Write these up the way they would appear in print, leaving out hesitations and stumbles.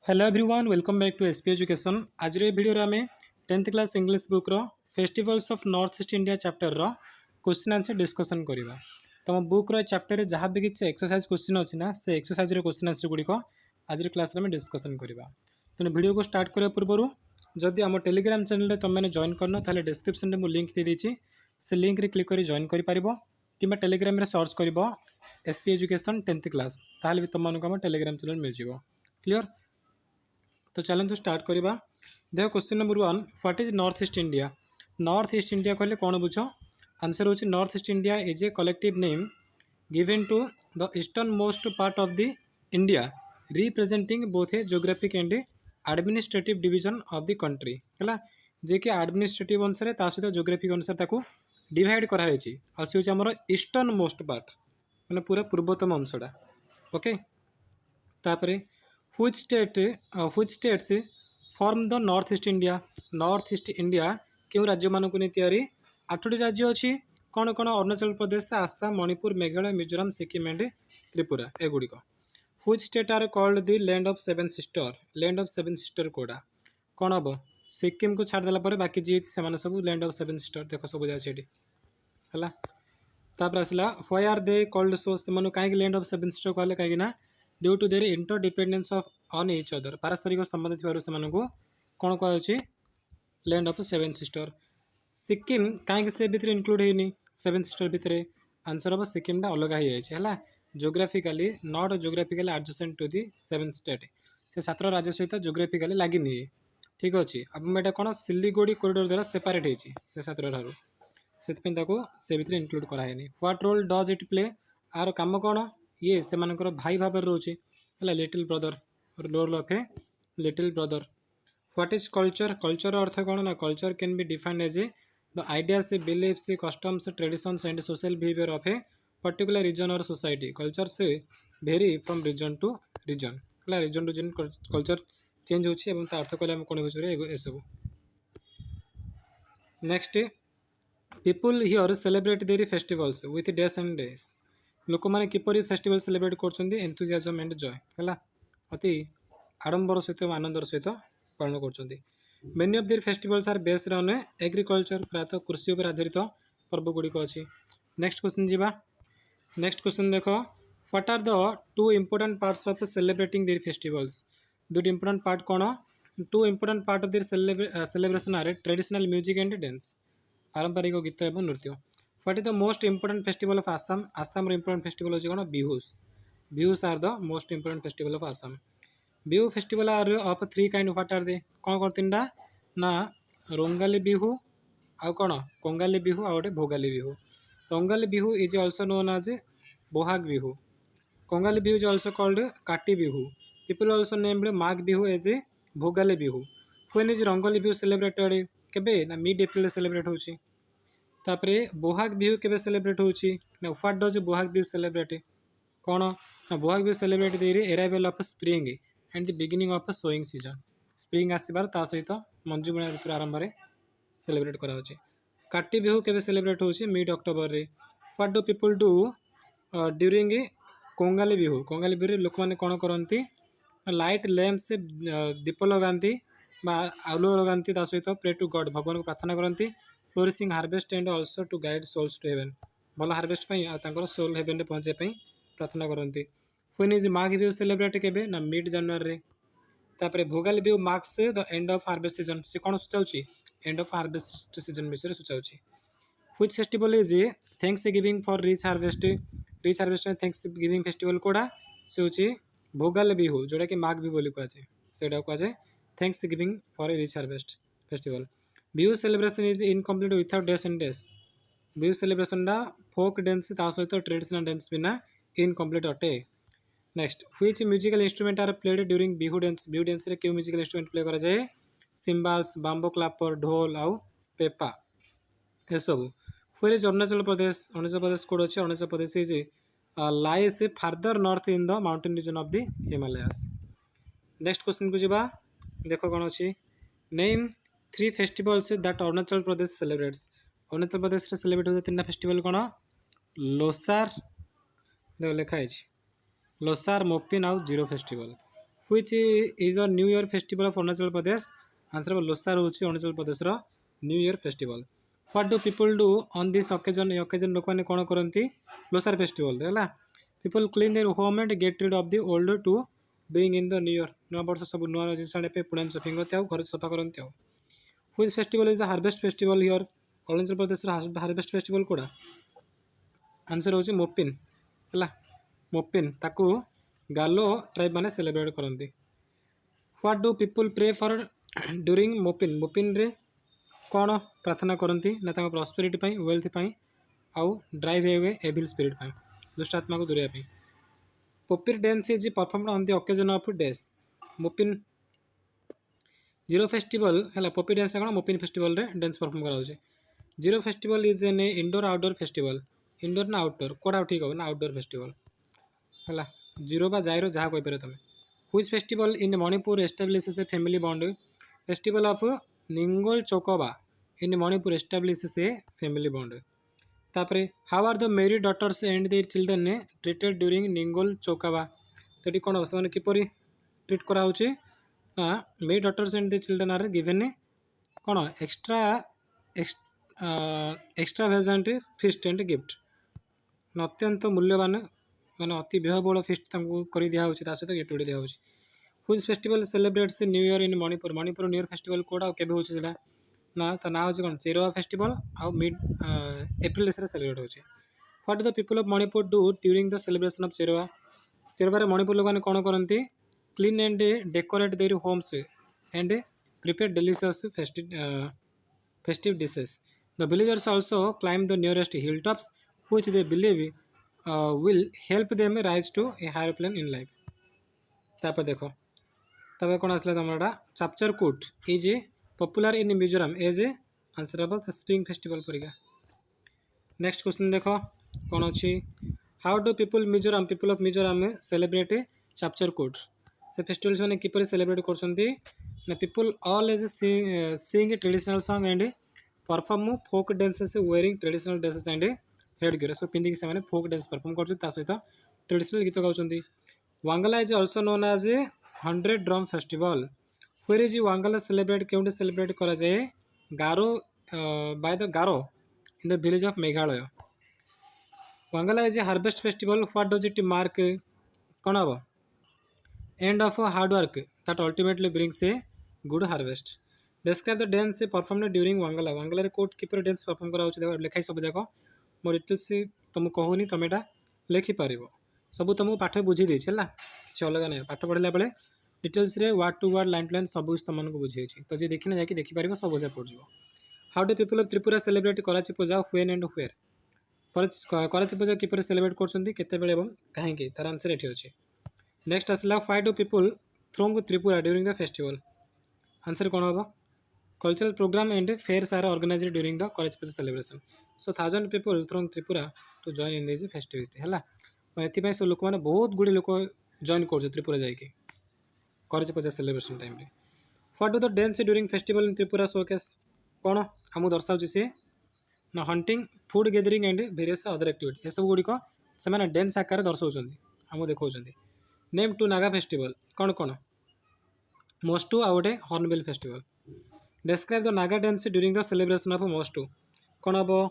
Hello everyone welcome back to SP education. आज video रे आमे 10th क्लास इंग्लिश बुक रो festivals of north east India chapter रो question answer discussion करबा। तुम बुक रो chapter रे जहाँ भी किसी एक्सरसाइज क्वेश्चन अच्छी ना से एक्सरसाइज रो क्वेश्चन आंसर गुड़िक आज क्लास रे डिस्कशन करबा। तेणु वीडियो को स्टार्ट करने पूर्व जदि आम टेलीग्राम चैनल तुम मैंने जॉइन करना ताले डिस्क्रिप्शन में लिंक दे देछि से लिंक रे क्लिक कर जॉइन कर पारिबो कि टेलीग्राम रे सर्च करबो एसपी एजुकेशन 10th क्लास ताले भी तुम मानक टेलीग्राम चैनल मिल जिवो। क्लियर? तो चलते स्टार्ट करवा। देख question number 1 what is north east India. North east India कहले कौन बुझ? आंसर हो north east India is a collective name given to the eastern most part of the India representing both a geographic and administrative division of the country है जे कि administrative अनुसार सहित geographic अनुसार डिवाइड कराई आम ईस्टर्न मोस्ट पार्ट मैंने पूरा पूर्वतम अंशटा। ओके तापर which states form the north east india। North east India क्यों राज्य मानक नहीं तैयारी 8टी राज्य अच्छी कौन कौन? अरुणाचल प्रदेश, आसाम, मणिपुर, मेघालय, मिजोराम, सिक्किम एंड त्रिपुरा एगुड़िक। which state are called the land of seven sister। Land of seven sister कोड़ा कौन हम? सिक्किम को छाड़देला पर बाकी जी से सब लैंड ऑफ सेवन सिस्टर देख सब जाए है। तापर आसला why are they called so से कहीं लैंड ऑफ सेवन सिस्टर कहले कहीं due to their interdependence of on each other पारस्परिक संबंध थी कौन कहुच्छी land of seven sister. Sikkim कहीं से भितर इनक्लूड होनी सेवन सिस्टर भितर आंसर हम सिक्किम अलग हो जाए geographically not geographically adjacent to the seven state से 7 राज्य सहित जोग्राफिकाली लगिनी। ठीक अच्छे अब यहाँ कौन सिलीगुड़ी कॉरिडोर द्वारा सेपरेट होती से 7 ठारू से भितर इनक्लूड करानी। What role does it play आर कम कौन? ये से भाई भाव रोचे little brother role of a little brother. What is culture? Culture अर्थ कौन ना culture can be defined as a the ideas beliefs customs traditions and social behaviour of a particular region or society. Culture से vary from region to region region to region culture change होची एवं अर्थ कहले कौन बुझे सब। Next people here celebrate their festivals with days and days. लोक मैंने किपरि फेस्टिवल सेलिब्रेट कर एंथुजियाजम एंड जॉय है अति आडंबर सहित आनंदर सहित पालन कर। Many of their festivals are based on agriculture प्रायतः कृषि पर आधारित पर्व गुड़िक अच्छी। नेक्स्ट क्वेश्चन जीवा। नेक्स्ट क्वेश्चन देख what are the 2 important parts of celebrating their festivals. 2टी इम्पोर्टेंट पार्ट कौन? 2 important part of their celebration are traditional music and dance पारंपरिक गीत एवं नृत्य। What is the most important festival of Assam. Assam important festival होची कोन? Bihus. Bihus are the most important festival of Assam. Bihu festival are of 3 kind. What are they कौन कर 3टा ना रोंगाली बिहू आउ कौन कंगाली बिहू आ गोटे Bhogali Bihu. Rongali Bihu is also known as Bohag Bihu. Kangali Bihu is also called Kati Bihu. People also named Magh Bihu as a Bhogali Bihu. When is Rongali Bihu celebrated केबे ना मिड एप्रिल सेलिब्रेट होची। तापरे बोहाग बिहू केबे सेलिब्रेट होची ना what does Bohag Bihu celebrate कौन ना Bohag Bihu celebrate their arrival of spring and the beginning of sowing season. Spring आसबार ता सहित मंजू बुणा ऋतु आरंभ में सेलिब्रेट करा। काटी बिहू केबे सेलिब्रेट होची मिड अक्टोबर रे। What do people do during Kangali Bihu. Kangali Bihu लोक मैंने कौन करती लाइट लैम्प से दीप लगाती आलू लगाती सहित प्रे टू गॉड भगवान को प्रार्थना करती। Flourishing harvest and also to guide souls to heaven भल हार्वेस्ट सोल हेवन पहुँचे प्रार्थना करती। When is Magh Bihu celebrate केबे ना मिड जनवरी। तापर Bhogali Bihu marks the end of harvest season से कौन सूचाऊँ एंड ऑफ हार्वेस्ट सीजन विषय सूचाऊँ। Which festival is thanks giving for rich harvest. Rich harvest thanks giving festival कोड़ा से हूँ भोगाली बिहू जोटा कि माघ बिहू बोली कहुए से कहुए thanks giving for a rich harvest festival. Bihu celebration is incomplete without days and days. Bihu celebration folk dance सहित ट्रेडिशनल डांस बिना इनकम्प्लीट अटे। Next which musical instrument are played during Bihu dance. Bihu dance रे क्यों म्यूजिकल इंस्ट्रूमेंट प्ले करा जाए सिम्बाल्स bamboo क्लापर ढोल आउ Peppa ये सब। फिर इज अरुणाचल प्रदेश। अरुणाचल प्रदेश कौन अच्छे Arunachal Pradesh is lies farther north in the mountain region of the Himalayas. Next question को जीवा। देख कौन अच्छी name 3 festivals that Arunachal Pradesh celebrates. Arunachal Pradesh celebrate होता 3टा फेस्टिवल कौन लोसार देख लिखाई लोसार मोपिन आउ zero festival. Which is a New Year festival of Arunachal Pradesh? Answer of Losar होची अरुणाचल प्रदेश रो new year festival. What do people do on this occasion? ये occasion लोक माने कोण करंती लोसार फेस्टिवल हैला. People clean their home and get rid of the old to being in the new year. नया वर्ष सब नया जिनिस आने पे पुरान शॉपिंग करते हो घर सफा करते हो. Which festival is the harvest festival here? Arunachal Pradesh रो हार्वेस्ट फेस्टिवल कोडा. आंसर होची मोपिन हैला. मोपिन ताकू गालो ट्राइब माने सेलिब्रेट करंती. What do people pray for during Mopin? Mopin रे कौन प्रार्थना करंती ना तांको प्रॉस्पेरिटी पाई वेल्थ पाई आउ ड्राइव अवे एविल स्पिरिट पाई दुष्ट आत्मा को दूरिया पाई. Popir dance is performed on the occasion of days. Mopin Ziro festival हैला. पोपी डांस कोन मोपिन फेस्टिवल रे डांस परफॉर्म करा होचे. Ziro festival is an indoor outdoor festival. Indoor ना आउटडोर कोडा ठीक हो ना आउटडोर फेस्टिवल हैला. जीरो बा जाइरो जहाँ कोई पारे तमे. Which festival in Manipur establishes a family bond? Festival of Ningol Chakouba in Manipur establishes a family bond. तापरे how are the married daughters and their children treated during Ningol Chakouba? तो कौन से किपरि ट्रीट करा होचे ना married daughters and their children are given कौन extra extravagant feast and gift. अत्यंत मूल्यवान माने अति व्ययबहुल फीस्ट कर दिया सहित गिफ्ट गुड़ी दिया. Which festival celebrates new year in Manipur? Manipur new year festival कोडा केबे होची सेटा ना ता ना होची कोन चेरवा फेस्टिवल आ मिड एप्रिल से सेलिब्रेट होची. What the people of Manipur do during the celebration of Cheiraoba? Cheiraoba रे मणिपुर लोग माने कोन करंती clean and decorate their homes and prepare delicious festive dishes. The villagers also climb the nearest hilltops which they believe will help them rise to a higher plane in life. तापर देखो तब कौन आसला तुम्हारा Chapchar Kut is a popular in Mizoram as a answer of spring festival परिका. Next question देखो कौन अच्छी. How do people of Mizoram celebrate Chapchar Kut? से फेस्टिवल्स मैंने किपर सेलिब्रेट करछंती ना people all ages sing traditional song and perform folk dances wearing traditional dresses and head gear सब पिंधिक से मैंने फोक डांस परफॉर्म कर सहित ट्रेडिशनल गीत गाउछंती. Wangala is also known as a 100 drum festival. Where is Wangala celebrate केउंडे सेलिब्रेट करा जाए? Garo by the Garo in the village of Meghalaya. Wangala is a harvest festival. What does it mark? कौन हम end of hard work that ultimately brings a good harvest. Describe the dance perform during Wangala. Wangala रे कोट किपर dance perform करा होछि देखो लिखाई सब जाक मो डिटेल्स तुमको कहूनी तुम एटा लिखि पारिबो. सब तुमको पाठ बुझी देछि हैला କିଛି ଅଲଗା ନାହିଁ. ପାଠ ପଢ଼ିଲା ବେଳେ ଡିଟେଲ୍ସରେ word to word line to line ସବୁ ତୁମମାନଙ୍କୁ ବୁଝେଇଛି. ତ ଯିଏ ଦେଖିନା ଯାଇକି ଦେଖିପାରିବ ସବୁ ସେ ପଡ଼ିଯିବ. How do people of Tripura celebrate Kharchi Puja when and where? Kharchi Puja କିପରି ସେଲିବ୍ରେଟ୍ କରୁଛନ୍ତି କେତେବେଳେ ଏବଂ କାହିଁକି? ତାର ଆନ୍ସର୍ ଏଠି ଅଛି. ନେକ୍ସଟ ଆସିଲା why do people throng Tripura during the festival? Answer कौन हम? Cultural programme and fairs are organised during the Kharchi Puja celebration. So 1000 people throng Tripura to join in this festivity हैला. एथि सब लोक मैंने बहुत गुड़ी लोक जॉइन कर त्रिपुरा जाकि कराची पूजा सेलिब्रेशन टाइम रे. What do the dance during festival in Tripura showcase? कौन आमको दर्शाऊँ सी ना hunting food gathering and various other activity ये सब गुड़िक से डांस आकार दर्शाऊँ आमको देखा. नेम टू नागा फेस्टिवल कौन कौन? मोस्टू आ गोटे hornbill festival. Describe the Naga dance during the celebration of मोस्टू. कौन हम?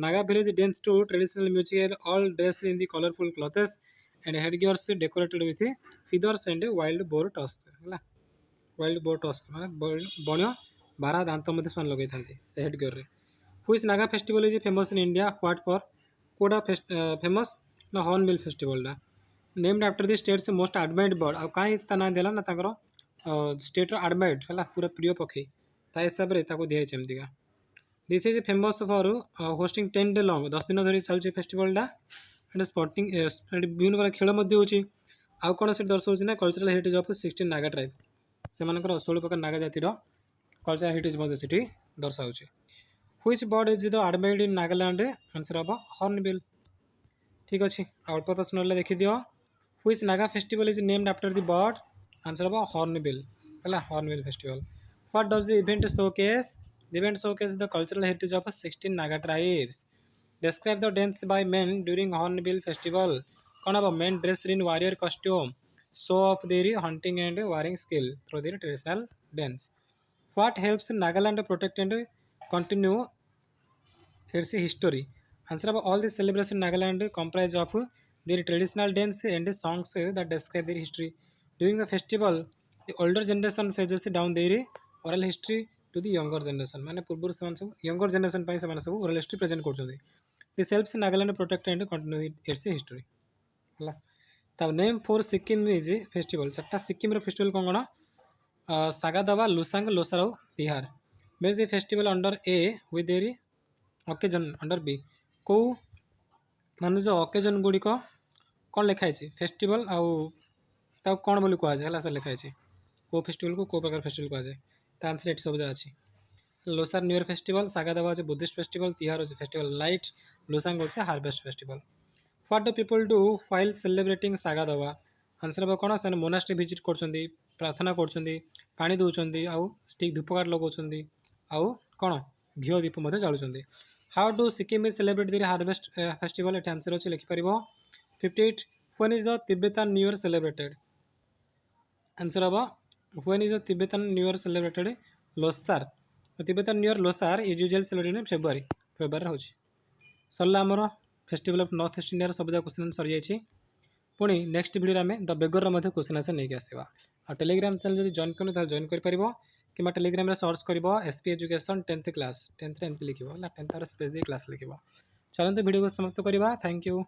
Naga village dance to traditional music all dress in the colourful clothes and headgears decorated with feathers and wild boar tusk है. Wild boar tusk मैं बण बारह दांत मध्य से लगे था से हेडगियर रे. Which Naga festival is famous in India? What for? कोडा फेमस ना हॉर्नबिल फेस्टिवलटा. Named after the state's most admired bird. आ कहीं ना देला ना ताकर स्टेट एडमायर्ड है पूरा प्रिय पक्षी ता हिसाब से दिखाई एमतीका. This is famous for hosting 10 day long 10 दिन धरी चलुची फेस्टिवलटा एंड स्पोर्टिंग विभिन्न प्रकार खेल होची. आउ कौन से दर्शाऊँ ना cultural heritage of 16 Naga tribe से 16 प्रकार नागा जातिर कल्चरल हेरिटेज से दर्शाऊँ. Which bird is the admired in Nagaland? Answer हम हॉर्नबिल. ठीक अच्छे अल्प प्रश्न देखी दियो. Which Naga festival is named after the bird? Answer हम हॉर्नबिल है hornbill festival. What does the event showcase? The event showcases the cultural heritage of 16 Naga tribes. Describe the dance by men during Hornbill Festival. कौन अब men dressed in warrior costume. show off their hunting and warring skill through their traditional dance. What helps Nagaland protect and continue its history? Answer about all this celebration Nagaland comprise of their traditional dance and songs that describe their history. During the festival, the older generation passes down their oral history to the younger generation. माने पूर्व से सब younger generation ପାଇଁ ସେମାନେ ସବୁ oral history present କରୁଛନ୍ତି. This helps Nagaland protect and continue its history. ହେଲା ତା name four Sikkim is festival ଚାରିଟା ସିକିମ୍ର ଫେଷ୍ଟିଭାଲ୍ କ'ଣ କ'ଣ ସାଗାଦାବା ଲୁସାଙ୍ଗ ଲୋସାର ଆଉ Tihar base a festival under a with ଏରି ଅକେଜନ୍ ଅଣ୍ଡର ବି କେଉଁ ମାନେ ଯେଉଁ ଅକେଜନ୍ ଗୁଡ଼ିକ କ'ଣ ଲେଖା ହେଇଛି ଫେଷ୍ଟିଭାଲ୍ ଆଉ ତାକୁ କ'ଣ ବୋଲି କୁହାଯାଏ ହେଲା ସାର୍ ଲେଖା ହେଇଛି କେଉଁ ଫେଷ୍ଟିଭାଲ୍କୁ କେଉଁ ପ୍ରକାର ଫେଷ୍ଟିଭାଲ୍ କୁହାଯାଏ ତା ଆନ୍ସର୍ ଏଠି ସବୁ ଯାହା ଅଛି ଲୋସାର ନ୍ୟୁ ଇୟର୍ ଫେଷ୍ଟିଭାଲ୍ ସାଗାଦାବା ହେଉଛି ବୁଦ୍ଧିଷ୍ଟ ଫେଷ୍ଟିଭାଲ୍ ତିହାର ହେଉଛି ଫେଷ୍ଟିଭାଲ୍ ଲାଇଟ୍ ଲୁସାଙ୍ଗ ହେଉଛି harvest festival What do people do while celebrating Sagadava? Answer अब कौन से मोनास्ट्री विजिट करछंदी प्रार्थना करछंदी पानी दउछंदी आउ स्टिक धूपकाठ लगाउछंदी आउ कौन घिओ दीप मध्य जालुछंदी how do Sikkim is celebrate their harvest festival at answer अछि लिखि परिबो 58 when is the Tibetan new year celebrated answer अब when is the Tibetan new year celebrated Losar Tibetan new year Losar is usually celebrated in February होछि सरला हमर festival of north east India सब question सरी जाइए पुणी नेक्स्ट वीडियो में the bigger question answer नहीं आसवा आ टेलीग्राम चैनल जब जॉइन कर जॉइन कर कि टेलीग्राम सर्च कर SP education 10th class 10th एमती लिखो 10th स्पेस क्लास लिखो चलते वीडियो को समाप्त करवा थैंक यू।